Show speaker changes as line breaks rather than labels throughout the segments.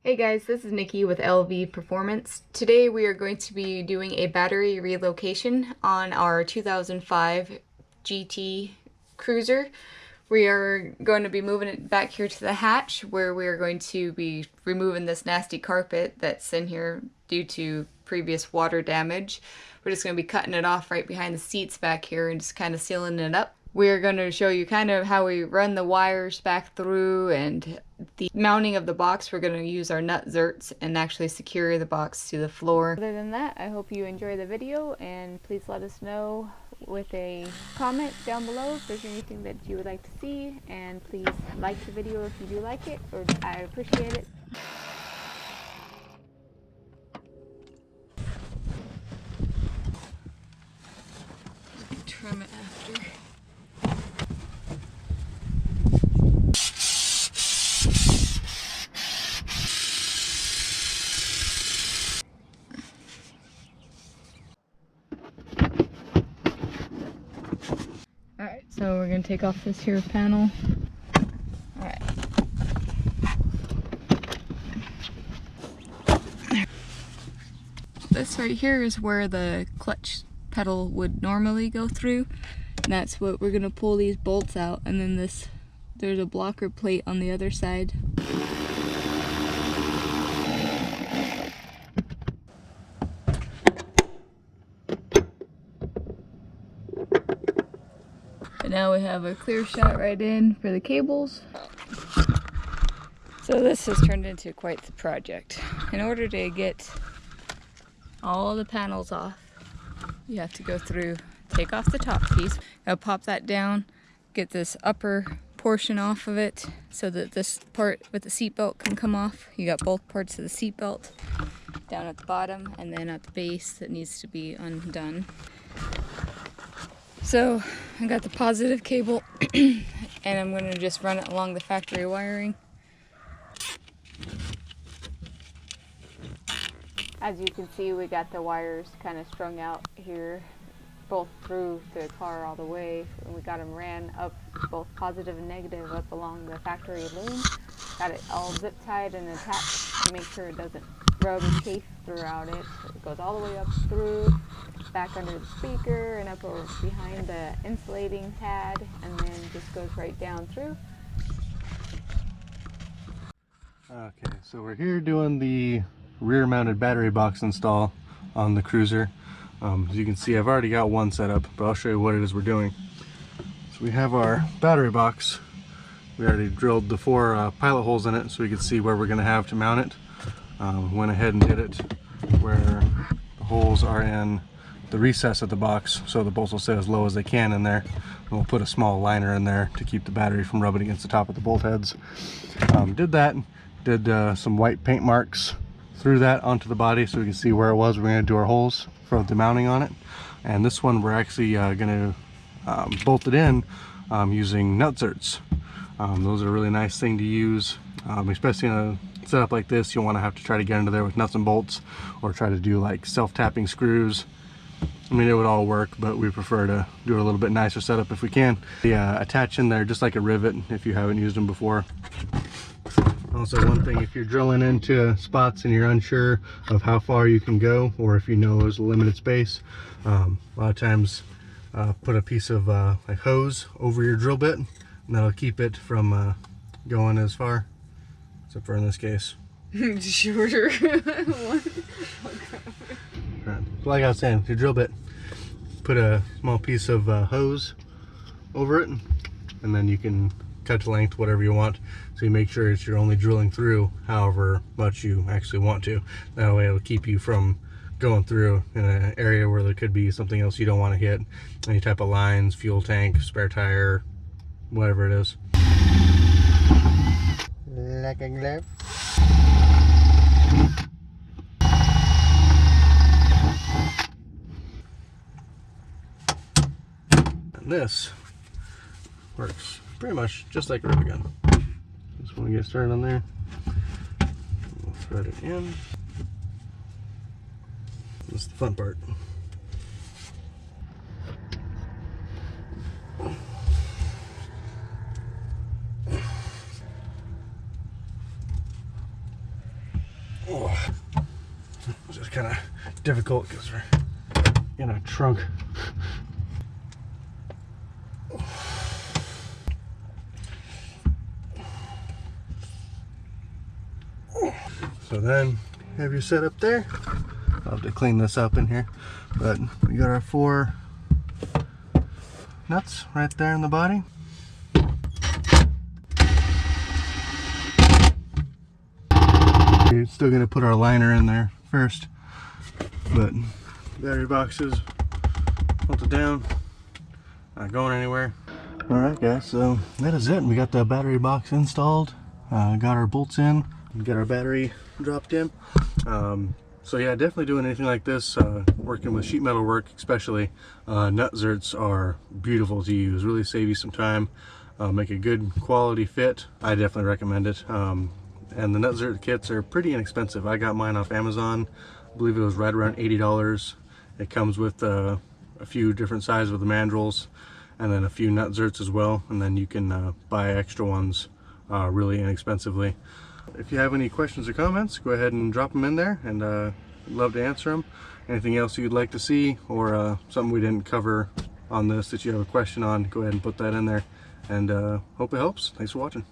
Hey guys, this is Nikki with LV Performance. Today we are going to be doing a battery relocation on our 2005 GT Cruiser. We are going to be moving it back here to the hatch where we are going to be removing this nasty carpet that's in here due to previous water damage. We're just going to be cutting it off right behind the seats back here and just kind of sealing it up. We're going to show you kind of how we run the wires back through, and the mounting of the box. We're going to use our Nutserts and actually secure the box to the floor. Other than that, I hope you enjoy the video, and please let us know with a comment down below if there's anything that you would like to see, and please like the video if you do like it, or I appreciate it. Trim it after. Alright, so we're going to take off this here panel. Alright. This right here is where the clutch pedal would normally go through. And that's what we're going to pull these bolts out. And then there's a blocker plate on the other side. And now we have a clear shot right in for the cables. So this has turned into quite the project. In order to get all the panels off, you have to go through, take off the top piece, pop that down, get this upper portion off of it so that this part with the seat belt can come off. You got both parts of the seat belt down at the bottom, and then at the base that needs to be undone. So I got the positive cable and I'm going to just run it along the factory wiring. As you can see, we got the wires kind of strung out here, both through the car all the way. And we got them ran up, both positive and negative, up along the factory loom. Got it all zip tied and attached to make sure it doesn't rub and chafe throughout it. It goes all the way up through, back under the speaker, and up over behind the insulating pad, and then just goes right down through.
Okay, so we're here doing the rear mounted battery box install on the Cruiser. As you can see, I've already got one set up, but I'll show you what it is we're doing. So we have our battery box. We already drilled the 4 pilot holes in it so we can see where we're going to have to mount it. Went ahead and did it where the holes are in the recess of the box, so the bolts will sit as low as they can in there. And we'll put a small liner in there to keep the battery from rubbing against the top of the bolt heads. Did that, did some white paint marks through that onto the body so we can see where it was. We're going to do our holes for the mounting on it, and this one we're actually going to bolt it in using Nutserts. Those are a really nice thing to use, especially in a setup like this. You'll want to have to try to get into there with nuts and bolts, or try to do like self-tapping screws. I mean, it would all work, but we prefer to do a little bit nicer setup if we can. They attach in there just like a rivet if you haven't used them before. Also, one thing, if you're drilling into spots and you're unsure of how far you can go, or if you know there's a limited space, a lot of times put a piece of like hose over your drill bit, and that'll keep it from going as far, except for in this case.
Shorter.
Right. Like I was saying, with your drill bit, put a small piece of hose over it, and then you can cut to length whatever you want, so you make sure that you're only drilling through however much you actually want to. That way it'll keep you from going through in an area where there could be something else you don't want to hit, any type of lines, fuel tank, spare tire, whatever it is. Like a glove. And this works pretty much just like a rubber gun. Just want to get started on there. We'll thread it in. This is the fun part. Oh, it's just kind of difficult because we're in a trunk. So then have your setup there. I'll have to clean this up in here, but we got our 4 nuts right there in the body. We're still gonna put our liner in there first, but battery box is bolted down, not going anywhere. All right, guys, so that is it. We got the battery box installed, got our bolts in, got our battery dropped in. So yeah, definitely doing anything like this, working with sheet metal work especially, Nutserts are beautiful to use, really save you some time, make a good quality fit. I definitely recommend it. And the Nutsert kits are pretty inexpensive. I got mine off Amazon. I believe it was right around $80. It comes with a few different sizes with the mandrels and then a few Nutserts as well, and then you can buy extra ones really inexpensively. If you have any questions or comments, go ahead and drop them in there, and I'd love to answer them. Anything else you'd like to see, or something we didn't cover on this that you have a question on, go ahead and put that in there, and hope it helps. Thanks for watching.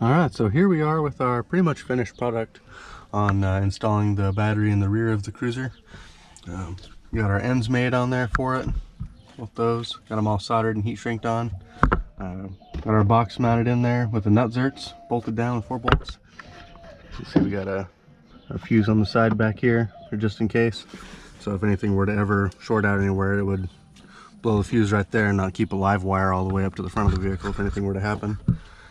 Alright, so here we are with our pretty much finished product on installing the battery in the rear of the Cruiser. We got our ends made on there for it, with those. Got them all soldered and heat shrinked on. Got our box mounted in there with the Nutserts bolted down with 4 bolts. You see we got a fuse on the side back here, for just in case. So if anything were to ever short out anywhere, it would blow the fuse right there and not keep a live wire all the way up to the front of the vehicle if anything were to happen.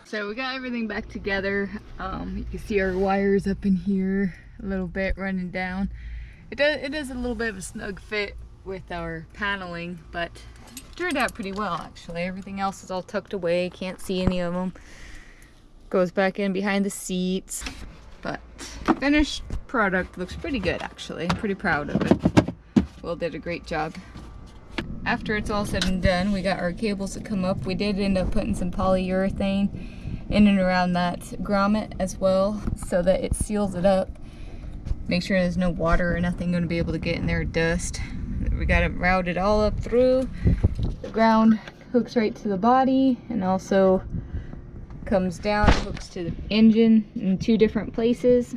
So we got everything back together. You can see our wires up in here a little bit running down. It is a little bit of a snug fit with our paneling, but it turned out pretty well actually. Everything else is all tucked away, can't see any of them. Goes back in behind the seats, but the finished product looks pretty good actually. I'm pretty proud of it. Will did a great job. After it's all said and done, we got our cables that come up. We did end up putting some polyurethane in and around that grommet as well, so that it seals it up. Make sure there's no water or nothing going to be able to get in there, dust. We got it routed all up through. The ground hooks right to the body and also comes down, hooks to the engine in 2 different places.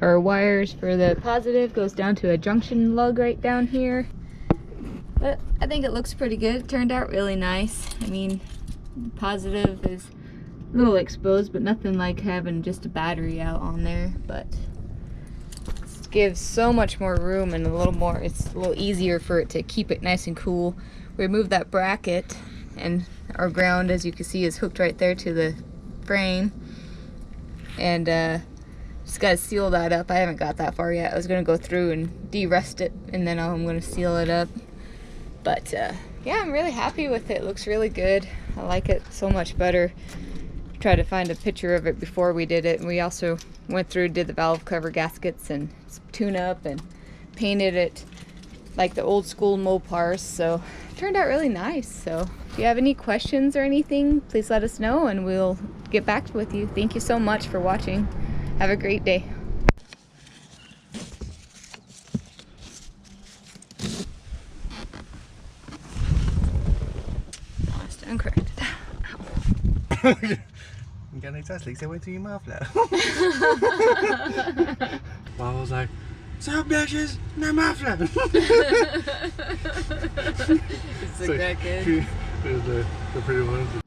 Our wires for the positive goes down to a junction lug right down here. But I think it looks pretty good. It turned out really nice. I mean, positive is a little exposed, but nothing like having just a battery out on there. But it gives so much more room and it's a little easier for it to keep it nice and cool. We removed that bracket, and our ground, as you can see, is hooked right there to the frame. And just got to seal that up. I haven't got that far yet. I was going to go through and de-rust it, and then I'm going to seal it up. But yeah, I'm really happy with it. It looks really good. I like it so much better. Tried to find a picture of it before we did it, and we also went through, did the valve cover gaskets and tune up and painted it like the old school Mopars. So it turned out really nice. So if you have any questions or anything, please let us know and we'll get back with you. Thank you so much for watching. Have a great day. Incorrect.
You got any touch leaks? I went to your mouth now. Mom was like, "Sup, bitches? No muffler." It's
the crackhead.
The pretty ones.